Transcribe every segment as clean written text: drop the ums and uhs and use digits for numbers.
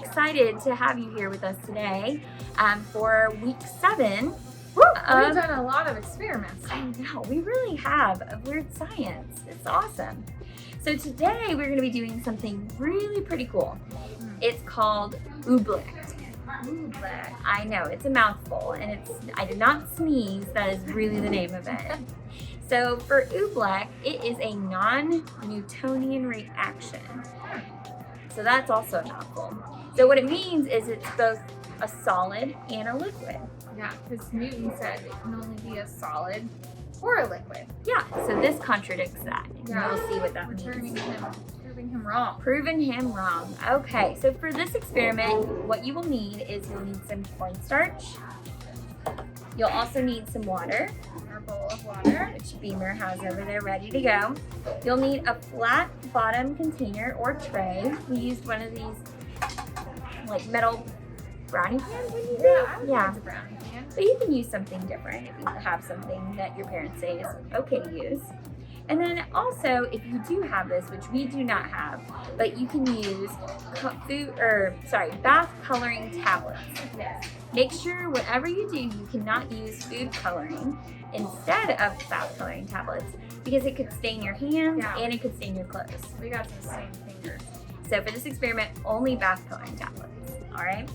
excited to have you here with us today for week 7. Woo, we've done a lot of experiments. I know, we really have, of weird science. It's awesome. So today we're going to be doing something really pretty cool. It's called Ooblek. Ooblek. I know, it's a mouthful, and I did not sneeze, that is really the name of it. So for Ooblek, it is a non-Newtonian reaction. So that's also a mouthful. So what it means is it's both a solid and a liquid. Yeah, because Newton said it can only be a solid or a liquid. Yeah, so this contradicts that. Yeah. We'll see what that means. Proving him wrong. Proving him wrong. Okay, so for this experiment, what you will need is you'll need some cornstarch. You'll also need some water. Our bowl of water. Which Beamer has over there ready to go. You'll need a flat bottom container or tray. We used one of these like metal brownie pans when you did? Yeah. It's a brownie pan. But you can use something different if you have something that your parents say is okay to use. And then also, if you do have this, which we do not have, but you can use bath coloring tablets. Yes. Make sure whatever you do, you cannot use food coloring instead of bath coloring tablets because it could stain your hands and it could stain your clothes. We got some stained fingers. So for this experiment, only bath coloring tablets. All right.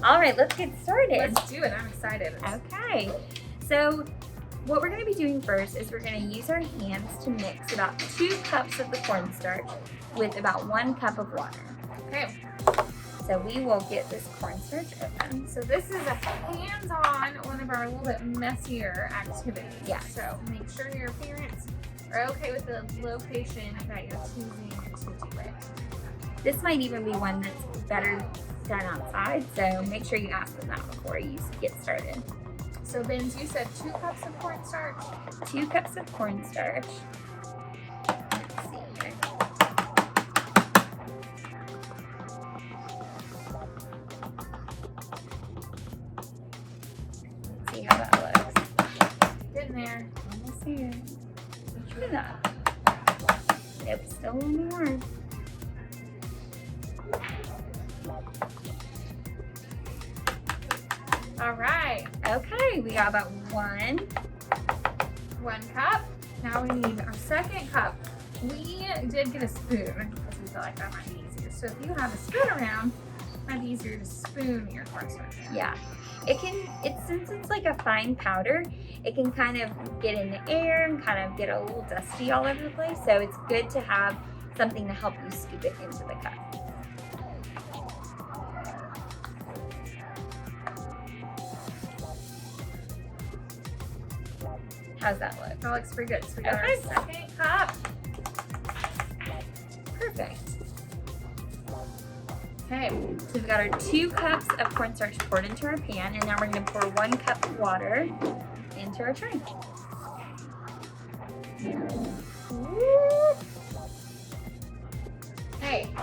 All right, let's get started. Let's do it. I'm excited. Okay. So what we're going to be doing first is we're going to use our hands to mix about 2 cups of the cornstarch with about 1 cup of water. Okay. So we will get this cornstarch open. So this is a hands-on, one of our little bit messier activities. Yeah. So make sure your parents are okay with the location that you're choosing to do it. This might even be one that's better done outside, so make sure you ask them that before you get started. So Benz, you said 2 cups of cornstarch? 2 cups of cornstarch. Let's see here. Let's see how that looks. Getting there. Almost here. Try that. Nope, still a little more. All right. Okay, we got about 1 cup. Now we need our 2nd cup. We did get a spoon because we felt like that might be easier. So if you have a spoon around, it might be easier to spoon your cornstarch. Yeah, since it's like a fine powder, it can kind of get in the air and kind of get a little dusty all over the place. So it's good to have something to help you scoop it into the cup. How's that look? That looks pretty good. So we got our Okay. 2nd cup. Perfect. Okay. So we've got our 2 cups of cornstarch poured into our pan, and now we're going to pour 1 cup of water into our tray. Hey.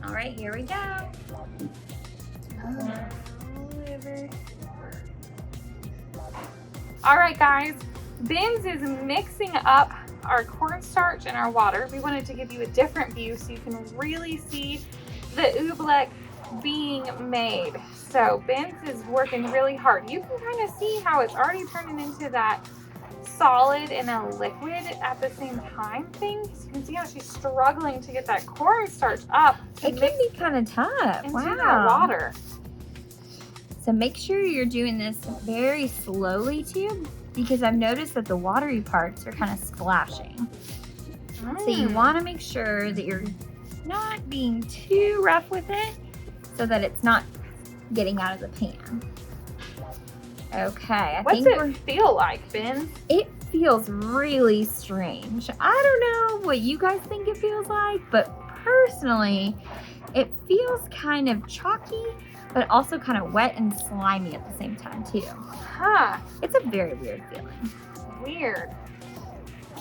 All right, here we go. All over. All right, guys. Benz is mixing up our cornstarch and our water. We wanted to give you a different view so you can really see the Oobleck being made. So Benz is working really hard. You can kind of see how it's already turning into that solid and a liquid at the same time thing. So you can see how she's struggling to get that cornstarch up to It can mix be kind of tough. into Wow. that water. So make sure you're doing this very slowly too, because I've noticed that the watery parts are kind of splashing. So you want to make sure that you're not being too rough with it so that it's not getting out of the pan. Okay, What's it feel like, Ben? It feels really strange. I don't know what you guys think it feels like, but personally, it feels kind of chalky, but also kind of wet and slimy at the same time too. Huh. It's a very weird feeling. Weird.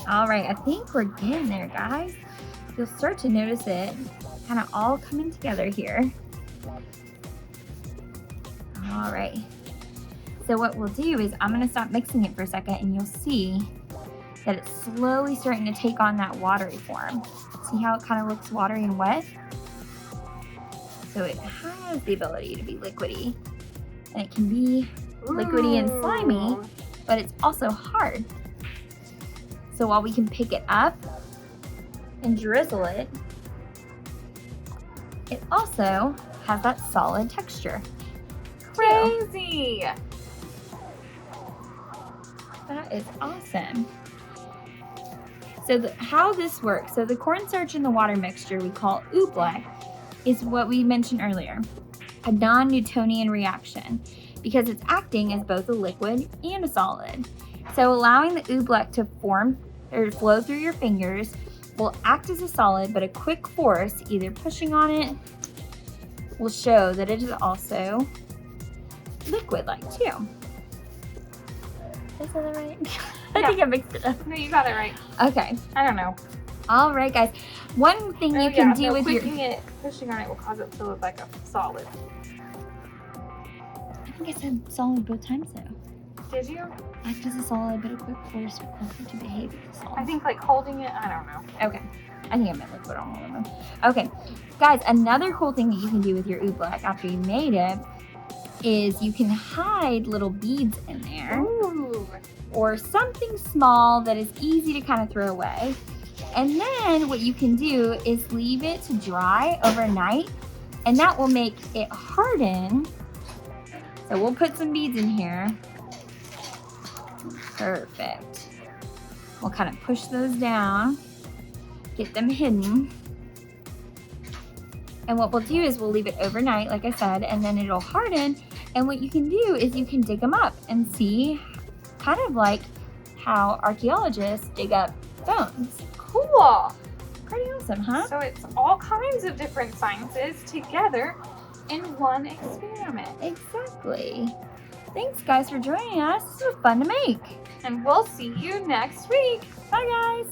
All right, I think we're getting there, guys. You'll start to notice it kind of all coming together here. All right. So what we'll do is I'm gonna stop mixing it for a second and you'll see that it's slowly starting to take on that watery form. See how it kind of looks watery and wet? So So it has the ability to be liquidy. And it can be liquidy and slimy, Ooh. but it's also hard. So while we can pick it up and drizzle it, it also has that solid texture. Crazy. That is awesome. So how this works, so the cornstarch in the water mixture we call Ooblek is what we mentioned earlier, a non-Newtonian reaction, because it's acting as both a liquid and a solid. So allowing the Ooblek to form or flow through your fingers will act as a solid, but a quick force, either pushing on it, will show that it is also liquid-like too. Is that right? I think I mixed it up. No, you got it right. Okay. I don't know. All right, guys. One thing you can do with your... Pushing on it will cause it to look like a solid. I think I said solid both times though. Did you? Act as a solid, but a quick force will cause it to behave as a solid. I think like holding it, I don't know. Okay. I think I meant liquid on all of them. Okay. Guys, another cool thing that you can do with your Ooblek after you made it is you can hide little beads in there. Ooh. Or something small that is easy to kind of throw away. And then what you can do is leave it to dry overnight, and that will make it harden. So we'll put some beads in here. Perfect. We'll kind of push those down, get them hidden. And what we'll do is we'll leave it overnight, like I said, and then it'll harden. And what you can do is you can dig them up and see, kind of like how archaeologists dig up bones. Cool. Pretty awesome, huh? So it's all kinds of different sciences together in one experiment. Exactly. Thanks, guys, for joining us. This was fun to make. And we'll see you next week. Bye, guys.